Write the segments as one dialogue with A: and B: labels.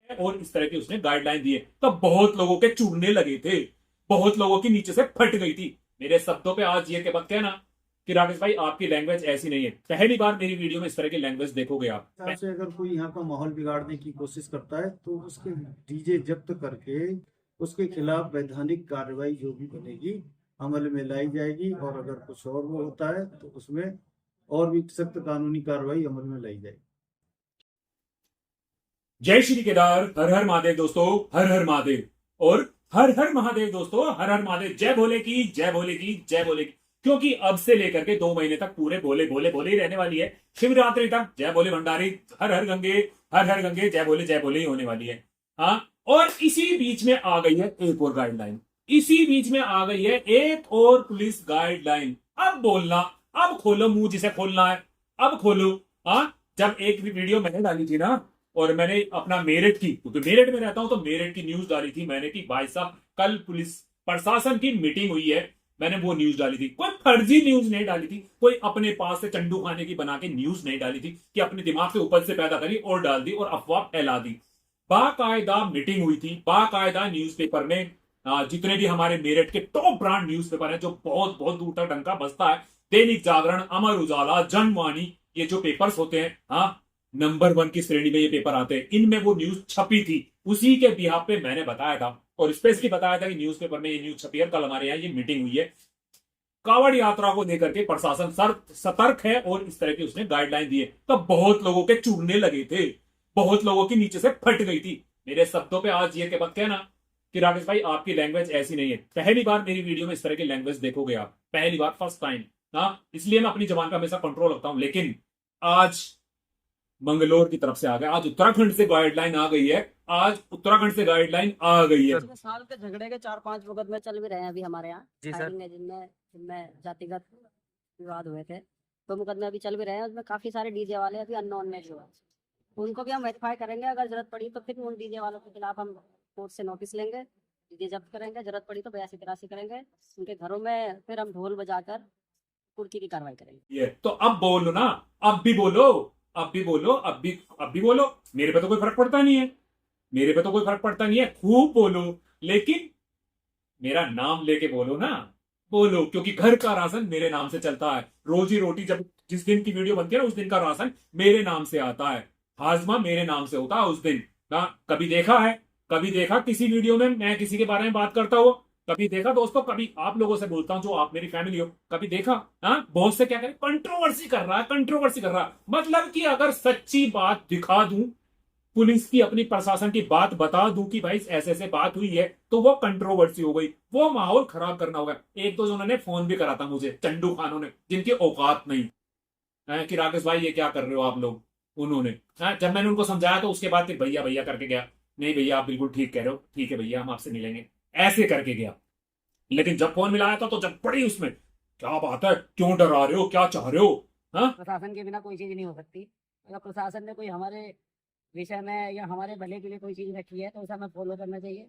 A: और इस तरह की उसने गाइडलाइन दी है। तो बहुत लोगों के चुड़ने लगे थे, बहुत लोगों की नीचे से फट गई थी। मेरे शब्दों पे आज ये मत कहना कि राकेश भाई आपकी लैंग्वेज ऐसी नहीं है। पहली बार मेरी वीडियो में इस तरह की लैंग्वेज देखोगे आप।
B: हिसाब से अगर कोई यहाँ का माहौल बिगाड़ने की कोशिश करता है तो उसके डीजे जब्त करके उसके खिलाफ वैधानिक कार्रवाई जो भी बनेगी अमल में लाई जाएगी, और अगर कुछ और वो होता है तो उसमें और भी सख्त कानूनी कार्रवाई अमल में लाई जाएगी।
A: जय श्री केदार, हर हर महादेव दोस्तों, हर हर महादेव। और हर हर महादेव दोस्तों, हर हर महादेव। जय भोले की, जय भोले की, जय भोले की। क्योंकि अब से लेकर के 2 महीने तक पूरे भोले भोले भोले ही रहने वाली है। शिवरात्रि तक जय भोले भंडारी, हर हर गंगे, हर हर गंगे, जय भोले ही होने वाली है। हाँ, और इसी बीच में आ गई है एक और गाइडलाइन। इसी बीच में आ गई है एक और पुलिस गाइडलाइन। अब बोलना, अब खोलो मुंह जिसे खोलना है, अब खोलो। हाँ, जब एक भी वीडियो मैंने डाली थी ना, और मैंने अपना मेरठ की, क्योंकि मेरठ में रहता हूं, तो मेरठ की न्यूज डाली थी मैंने कि भाई साहब कल पुलिस प्रशासन की मीटिंग हुई है। मैंने वो न्यूज डाली थी, कोई फर्जी न्यूज नहीं डाली थी, कोई अपने पास से चंडू खाने की बना के न्यूज नहीं डाली थी कि अपने दिमाग से उपज से पैदा करी और डाल दी और अफवाह फैला दी। बाकायदा मीटिंग हुई थी, बाकायदा न्यूज़पेपर में जितने भी हमारे मेरठ के टॉप ब्रांड न्यूज़पेपर हैं, जो बहुत बहुत दूर तक डंका बजता है, दैनिक जागरण, अमर उजाला, जनवाणी, ये जो पेपर्स होते हैं, हाँ, नंबर 1 की श्रेणी में ये पेपर आते हैं, इनमें वो न्यूज छपी थी। उसी के बिहाफ पे मैंने बताया था, और स्पेशली बताया था कि न्यूज़पेपर में ये न्यूज छपी है, कल हमारे यहाँ ये मीटिंग हुई है। कावड़ यात्रा को लेकर के प्रशासन सतर्क है और इस तरह की उसने गाइडलाइन दी है। तो बहुत लोगों के चुड़ने लगे थे, बहुत लोगों की नीचे से फट गई थी। मेरे शब्दों पे आज ये मत कहना कि राकेश भाई आपकी लैंग्वेज ऐसी नहीं है। पहली बार मेरी वीडियो में इस तरह की लैंग्वेज देखोगे आप, पहली बार, फर्स्ट टाइम। हाँ, इसलिए मैं अपनी जबान का हमेशा कंट्रोल रखता हूं। लेकिन आज मंगलोर की तरफ से आ गया, आज उत्तराखंड से गाइडलाइन आ गई है, आज उत्तराखंड से गाइडलाइन आ गई है।
C: पिछले साल के झगड़े के 4-5 मुकदमे चल भी रहे हैं अभी हमारे यहाँ, जिनमें जिनमें जातिगत विवाद हुए थे, तो मुकदमे अभी चल भी रहे हैं। उसमें काफी सारे डीजे वाले अभी अननोन में जो है, उनको भी हम वेरीफाई करेंगे। अगर जरूरत पड़ी तो फिर उन डीजे वालों के खिलाफ हम कोर्ट से नोटिस लेंगे, डीजे जब्त करेंगे, जरूरत पड़ी तो 82-83 करेंगे। उनके घरों में फिर हम ढोल बजाकर कुर्की की कार्रवाई करेंगे।
A: ये तो अब बोलो ना, अब भी बोलो, अब भी बोलो, अब भी बोलो। मेरे पे तो कोई फर्क पड़ता नहीं है, मेरे पे तो कोई फर्क पड़ता नहीं है, खूब बोलो। लेकिन मेरा नाम लेके बोलो ना, बोलो, क्योंकि घर का राशन मेरे नाम से चलता है। रोजी रोटी जब जिस दिन की वीडियो बनती है ना, उस दिन का राशन मेरे नाम से आता है, हाजमा मेरे नाम से होता है उस दिन ना। कभी देखा है, कभी देखा किसी वीडियो में मैं किसी के बारे में बात करता हूँ? कभी देखा दोस्तों? कभी आप लोगों से बोलता हूं जो आप मेरी फैमिली हो, कभी देखा? हाँ, बहुत से क्या करें, कंट्रोवर्सी कर रहा है, कंट्रोवर्सी कर रहा है। मतलब कि अगर सच्ची बात दिखा दूं, पुलिस की, अपनी प्रशासन की बात बता दूं कि भाई ऐसे ऐसे बात हुई है, तो वो कंट्रोवर्सी हो गई, वो माहौल खराब करना होगा। एक दो जनों ने फोन भी करा था मुझे, चंडू खानों ने, जिनकी औकात नहीं है कि राकेश भाई ये क्या कर रहे हो आप लोग। उन्होंने, जब मैंने उनको समझाया तो उसके बाद फिर भैया भैया करके गया। नहीं भैया आप बिल्कुल ठीक कह रहे हो, ठीक है भैया हम आपसे मिलेंगे, ऐसे करके गया। लेकिन जब फोन मिलाया था तो जब पड़ी उसमें, क्या बात है, क्यों डरा रहे हो, क्या चाह रहे हो? हाँ,
C: प्रशासन के बिना कोई चीज नहीं हो सकती। अगर प्रशासन ने कोई हमारे विषय में या हमारे भले के लिए कोई चीज रखी है तो उसे हमें फॉलो करना चाहिए।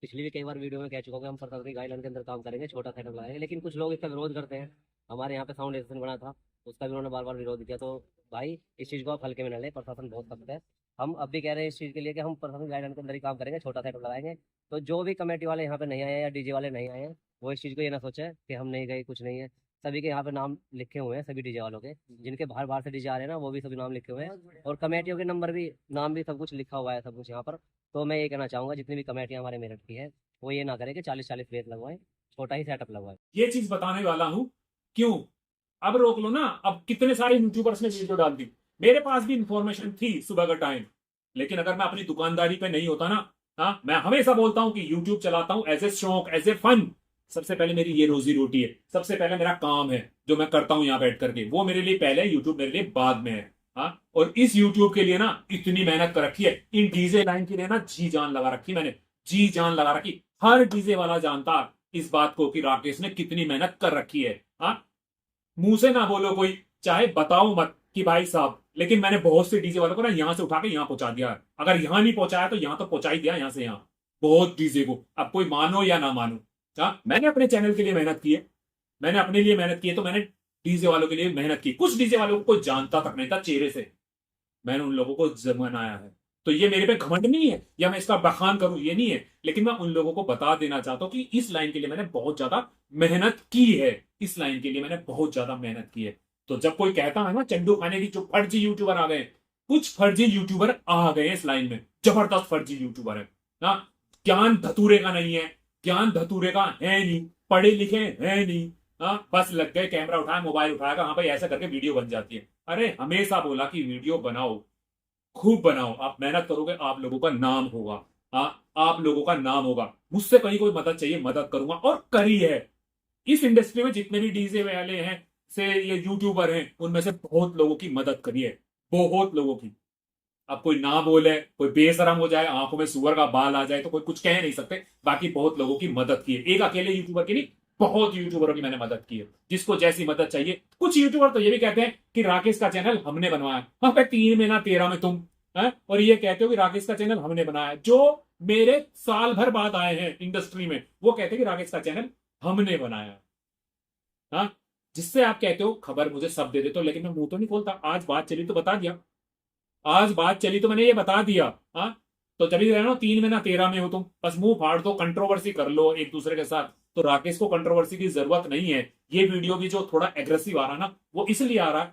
C: पिछली भी कई बार वीडियो में कह चुका हूँ कि हम प्रशासन की गाइडलाइन के अंदर काम करेंगे, छोटा सेटअप लगाएंगे, लेकिन कुछ लोग इसका विरोध करते हैं। हमारे यहाँ पे साउंड स्टेशन बना था, उसका भी उन्होंने बार बार विरोध किया। तो भाई इस चीज़ को आप हल्के में न लें, प्रशासन बहुत सख्त है। हम अब भी कह रहे हैं इस चीज़ के लिए कि हम प्रशासन गाइडलाइन के अंदर ही काम करेंगे, छोटा सेटअप लगाएंगे। तो जो भी कमेटी वाले यहाँ पे नहीं आए हैं या डीजे वाले नहीं आए हैं, वो इस चीज़ को ये ना सोचे कि हम नहीं गए, कुछ नहीं है। सभी के यहाँ पे नाम लिखे हुए हैं, सभी डीजे वालों के, जिनके बाहर बाहर से डीजे आ रहे हैं ना, वो भी सभी नाम लिखे हुए हैं, और कमेटियों के नंबर भी, नाम भी, सब कुछ लिखा हुआ है, सब कुछ यहाँ पर। तो मैं ये कहना चाहूँगा जितनी भी कमेटियाँ हमारे मेरठ की है, वो ये ना करे कि 40-40 बेस लगवाएं, छोटा ही सेटअप लगवाएं।
A: ये चीज बताने वाला हूं। क्यों? अब रोक लो ना। अब कितने सारे यूट्यूबर्स ने वीडियो डाल दी, मेरे पास भी इंफॉर्मेशन थी सुबह का टाइम। लेकिन अगर मैं अपनी दुकानदारी पे नहीं होता ना, हाँ, मैं हमेशा बोलता हूं कि यूट्यूब चलाता हूं एज ए शौक, एज ए फन। सबसे पहले मेरी ये रोजी रोटी है, सबसे पहले मेरा काम है जो मैं करता हूं यहाँ बैठ करके, वो मेरे लिए पहले, यूट्यूब मेरे लिए बाद में है। हाँ, और इस यूट्यूब के लिए ना इतनी मेहनत कर रखी है, इन डीजे लाइन के लिए ना जी जान लगा रखी मैंने, जी जान लगा रखी। हर डीजे वाला जानता इस बात को कि राकेश ने कितनी मेहनत कर रखी है। हाँ, मुंह से ना बोलो कोई, चाहे बताओ मत कि भाई साहब, लेकिन मैंने बहुत से डीजे वालों को ना यहां से उठा के यहां पहुंचा दिया है। अगर यहां नहीं पहुंचाया तो यहां तो पहुंचा ही दिया, यहां से यहां, बहुत डीजे को। अब कोई मानो या ना मानो, हाँ, मैंने अपने चैनल के लिए मेहनत की है, मैंने अपने लिए मेहनत की है, तो मैंने डीजे वालों के लिए मेहनत की। कुछ डीजे वालों को जानता तक नहीं था चेहरे से, मैंने उन लोगों को जमानाया है। तो ये मेरे पे घमंड नहीं है या मैं इसका बखान करूं, ये नहीं है, लेकिन मैं उन लोगों को बता देना चाहता हूं कि इस लाइन के लिए मैंने बहुत ज्यादा मेहनत की है, इस लाइन के लिए मैंने बहुत ज्यादा मेहनत की है। तो जब कोई कहता है ना चंडू खाने की जो फर्जी यूट्यूबर आ गए, कुछ फर्जी यूट्यूबर आ गए इस लाइन में, जबरदस्त फर्जी यूट्यूबर है ना, ज्ञान धतूरे का नहीं है, ज्ञान धतूरे का है नहीं, पढ़े लिखे है नहीं, हाँ बस लग गए कैमरा उठाया मोबाइल उठाएगा, हाँ भाई ऐसा करके वीडियो बन जाती है। अरे हमेशा बोला कि वीडियो बनाओ, खूब बनाओ, आप मेहनत करोगे आप लोगों का नाम होगा, हाँ आप लोगों का नाम होगा। मुझसे कहीं कोई मदद चाहिए मदद करूंगा, और करी है। इस इंडस्ट्री में जितने भी डीजे वाले हैं से ये यूट्यूबर हैं, उनमें से बहुत लोगों की मदद करी है, बहुत लोगों की। अब कोई ना बोले, कोई बेशरम हो जाए, आंखों में सुअर का बाल आ जाए तो कोई कुछ कह नहीं सकते, बाकी बहुत लोगों की मदद की है, एक अकेले यूट्यूबर की नहीं, बहुत यूट्यूबरों की मैंने मदद की है, जिसको जैसी मदद चाहिए। कुछ यूट्यूबर तो ये भी कहते हैं कि राकेश का चैनल हमने बनवाया, हाँ भाई 3 महीना 13 में तुम है, और ये कहते हो कि राकेश का चैनल हमने बनाया। जो मेरे साल भर बाद आए हैं इंडस्ट्री में वो कहते हैं कि राकेश का चैनल हमने बनाया। हाँ जिससे आप कहते हो खबर मुझे सब दे देते हो, लेकिन मैं मुंह तो नहीं खोलता, आज बात चली तो बता दिया, आज बात चली तो मैंने ये बता दिया। हाँ तो चली रहना 3 महीना 13 में हो तुम, बस मुंह फाड़ दो, कंट्रोवर्सी कर लो एक दूसरे के साथ। तो राकेश को कंट्रोवर्सी की जरूरत नहीं है। ये वीडियो भी जो थोड़ा एग्रेसिव आ रहा ना, वो इसलिए आ रहा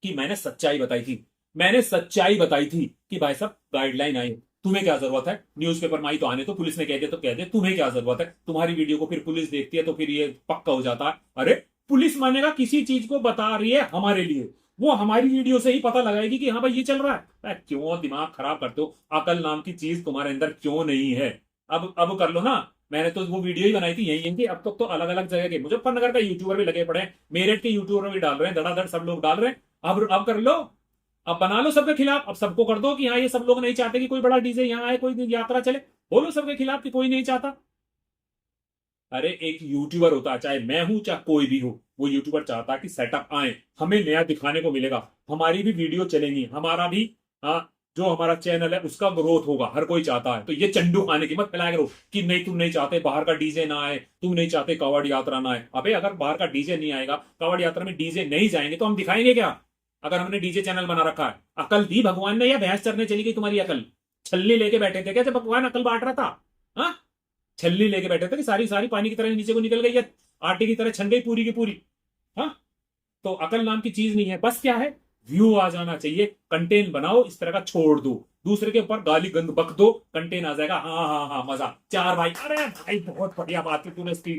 A: कि मैंने सच्चाई बताई थी, मैंने सच्चाई बताई थी कि भाई साहब गाइडलाइन आई, तुम्हें क्या जरूरत है, न्यूज़पेपर में आई तो आने, तो पुलिस ने कह दिया तो कह दे, तुम्हें क्या जरूरत है, तुम्हारी वीडियो को फिर पुलिस देखती है तो फिर ये पक्का हो जाता है। अरे पुलिस मानेगा किसी चीज को बता रही है हमारे लिए, वो हमारी वीडियो से ही पता लगाएगी कि हाँ भाई ये चल रहा है। क्यों दिमाग खराब करते हो, अकल नाम की चीज तुम्हारे अंदर क्यों नहीं है? अब कर लो ना। मैंने तो वो वीडियो ही बनाई थी यही कि अब तक तो अलग अलग जगह के मुजफ्फरनगर का यूट्यूबर भी लगे पड़े हैं, मेरठ के यूट्यूबर भी डाल रहे हैं, धड़ाधड़ सब लोग डाल रहे हैं। अब कर लो, अब बना लो सबके खिलाफ, अब सबको कर दो कि हाँ ये सब लोग नहीं चाहते कि कोई बड़ा डीजे यहाँ आए, कोई यात्रा चले, बोलो सबके खिलाफ कि कोई नहीं चाहता। अरे एक यूट्यूबर होता है, चाहे मैं हूं चाहे कोई भी हो, वो यूट्यूबर चाहता है कि सेटअप आए, हमें नया दिखाने को मिलेगा, हमारी भी वीडियो चलेंगी, हमारा भी जो हमारा चैनल है उसका ग्रोथ होगा, हर कोई चाहता है। तो ये चंडू खाने की मत फैलाया करो कि नहीं तुम नहीं चाहते बाहर का डीजे ना आए, तुम नहीं चाहते कावड़ यात्रा ना आए। अबे अगर बाहर का डीजे नहीं आएगा, कावड़ यात्रा में डीजे नहीं जाएंगे तो हम दिखाएंगे क्या? अगर हमने डीजे चैनल बना रखा है, अकल दी भगवान ने या भैंस चरने चली गई तुम्हारी अकल? छल्ली लेके बैठे थे क्या जब भगवान अकल बांट रहा था? हाँ छल्ली लेके बैठे थे कि सारी सारी पानी की तरह नीचे को निकल गई या आटे की तरह छन गई पूरी की पूरी? हाँ तो अकल नाम की चीज नहीं है। बस क्या है, व्यू आ जाना चाहिए, कंटेंट बनाओ, इस तरह का छोड़ दो, दूसरे के ऊपर गाली गंद बक दो, कंटेंट आ जाएगा। हाँ हाँ हाँ मजा, 4 भाई, अरे भाई बहुत बढ़िया बात की तूने उसकी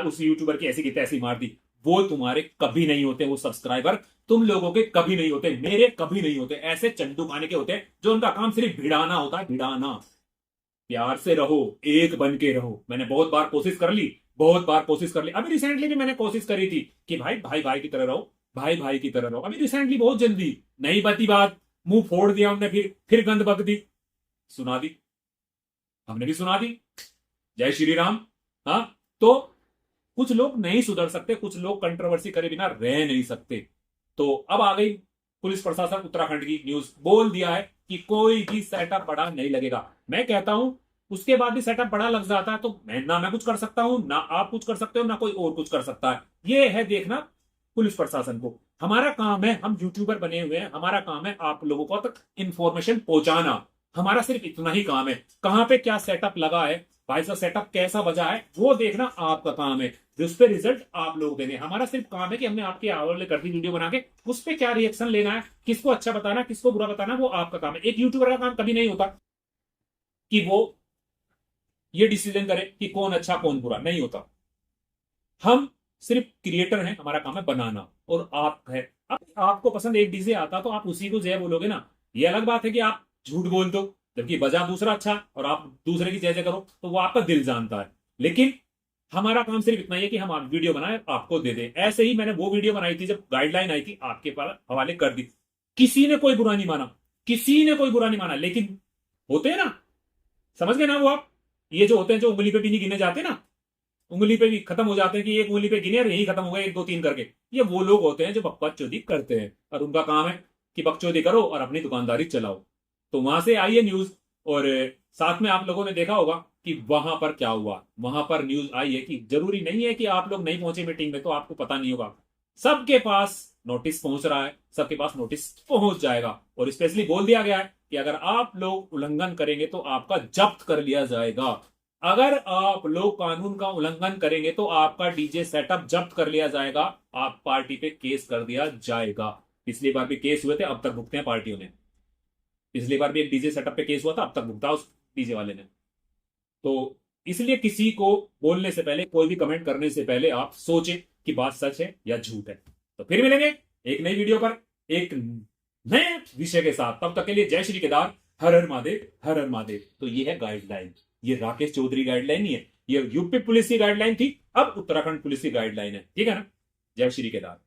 A: उस यूट्यूबर की ऐसी की तैसी मार दी। वो तुम्हारे कभी नहीं होते, वो सब्सक्राइबर तुम लोगों के कभी नहीं होते, मेरे कभी नहीं होते। ऐसे चंदू खाने के होते हैं जो उनका काम सिर्फ भिड़ाना होता है, भिड़ाना। प्यार से रहो, एक बन के रहो। मैंने बहुत बार कोशिश कर ली, बहुत बार कोशिश कर ली। अभी रिसेंटली भी मैंने कोशिश करी थी कि भाई भाई भाई की तरह रहो, भाई भाई की तरह रहो। अभी रिसेंटली बहुत जल्दी नहीं बती बात, मुंह फोड़ दिया हमने, फिर गंद बक दी, सुना दी, हमने भी सुना दी। जय श्री राम। हाँ तो कुछ लोग नहीं सुधर सकते, कुछ लोग कंट्रोवर्सी करे बिना रह नहीं सकते। तो अब आ गई पुलिस प्रशासन उत्तराखंड की न्यूज, बोल दिया है कि कोई भी सेटअप बड़ा नहीं लगेगा। मैं कहता हूं उसके बाद भी सेटअप बड़ा लग जाता है तो मैं कुछ कर सकता हूं, ना आप कुछ कर सकते हो, ना कोई और कुछ कर सकता है। ये है देखना पुलिस प्रशासन को। हमारा काम है, हम यूट्यूबर बने हुए हैं, हमारा काम है आप लोगों को तक इंफॉर्मेशन पहुंचाना, हमारा सिर्फ इतना ही काम है। कहां पे क्या सेटअप लगा है, भाई साहब सेटअप कैसा बजा है, वो देखना आपका काम है, जिस पे रिजल्ट आप लोग देंगे। हमारा सिर्फ काम है कि हमने आपके हवाले कर दी वीडियो बना के, उस पे क्या रिएक्शन लेना है, किसको अच्छा बताना, किसको बुरा बताना, वो आपका काम है। एक यूट्यूबर का काम कभी नहीं होता कि वो ये डिसीजन करे कि कौन अच्छा कौन बुरा, नहीं होता। हम सिर्फ क्रिएटर हैं, हमारा काम है बनाना, और आप है। अब आपको पसंद एक डीजे आता तो आप उसी को जय बोलोगे ना। ये अलग बात है कि आप झूठ बोल दो जबकि बजा दूसरा अच्छा और आप दूसरे की जय जय करो, तो वो आपका दिल जानता है। लेकिन हमारा काम सिर्फ इतना ही है कि हम आप वीडियो बनाए आपको दे दें। ऐसे ही मैंने वो वीडियो बनाई थी जब गाइडलाइन आई थी, आपके पास हवाले कर दी, किसी ने कोई बुरा नहीं माना, किसी ने कोई बुरा नहीं माना। लेकिन होते हैं ना, समझ गए ना वो आप, ये जो होते हैं जो उंगली पे भी नहीं गिने जाते ना, उंगली पे भी खत्म हो जाते हैं कि एक उंगली पे गिने और यही खत्म हो गए 1 2 3 करके, ये वो लोग होते हैं जो बकचोदी करते हैं। और उनका काम है कि बकचोदी करो और अपनी दुकानदारी चलाओ। तो वहां से आई है न्यूज, और साथ में आप लोगों ने देखा होगा कि वहां पर क्या हुआ। वहां पर न्यूज आई है कि जरूरी नहीं है कि आप लोग नहीं पहुंचे मीटिंग में तो आपको पता नहीं होगा, सबके पास नोटिस पहुंच रहा है, सबके पास नोटिस पहुंच जाएगा। और स्पेशली बोल दिया गया है कि अगर आप लोग उल्लंघन करेंगे तो आपका जब्त कर लिया जाएगा। अगर आप लोग कानून का उल्लंघन करेंगे तो आपका डीजे सेटअप जब्त कर लिया जाएगा, आप पार्टी पे केस कर दिया जाएगा। पिछली बार भी केस हुए थे, अब तक भुगते हैं पार्टियों ने। पिछली बार भी एक डीजे सेटअप पे केस हुआ था, अब तक भुगता उस डीजे वाले ने। तो इसलिए किसी को बोलने से पहले, कोई भी कमेंट करने से पहले आप सोचें कि बात सच है या झूठ है। तो फिर मिलेंगे एक नई वीडियो पर एक नए विषय के साथ। तब तक के लिए जय श्री केदार, हर हर महादेव, हर हर महादेव। तो ये है गाइडलाइन, ये राकेश चौधरी गाइडलाइन नहीं है, ये यूपी पुलिस की गाइडलाइन थी, अब उत्तराखंड पुलिस की गाइडलाइन है। ठीक है ना? जय श्री केदार।